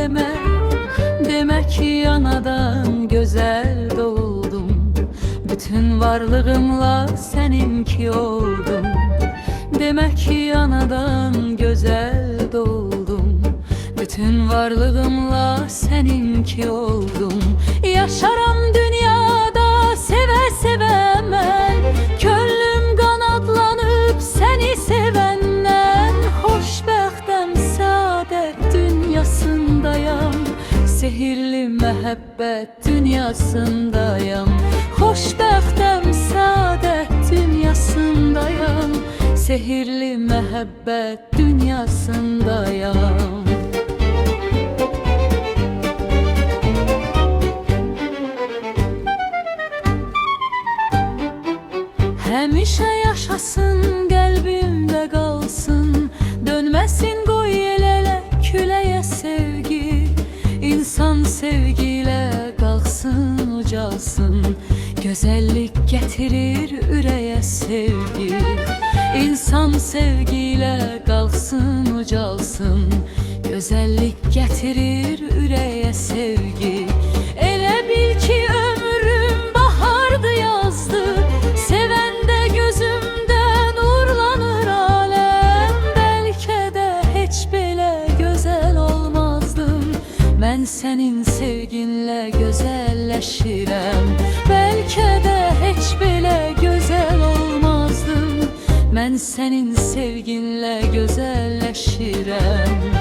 aləmə. Demək ki, anadan gözəl doğuldum, bütün varlığımla səninki oldum. Demək ki, anadan gözəl doğuldum, bütün varlığımla səninki oldum. Yaşaram dünyada sevə-sevə mən, könlüm qanadlanıb səni sevəndən. Xoşbəxtəm, səadət dünyasındayam, sehirli məhəbbət dünyasındayam. Xoşbəxtəm, səadət dünyasındayam, sehirli məhəbbət dünyasındayam. Həmişə yaşasın, qəlbimdə qalsın, dönməsin qoy el-ələ, küləyə sevgi. İnsan sevgilə qalxsın, ucalsın, gözəllik gətirir ürəyə sevgi. İnsan sevgilə qalxsın, ucalsın, gözəllik gətirir ürəyə sevgi. Elə bil ki, ömrüm bahardı, yazdı, sevəndə gözümdən nurlanır aləm. Bəlkə də heç belə gözəl olmazdım, mən sənin sevginlə gözəlləşirəm. Bəlkə də heç belə gözəl olmazdım, mən sənin sevginlə gözəlləşirəm.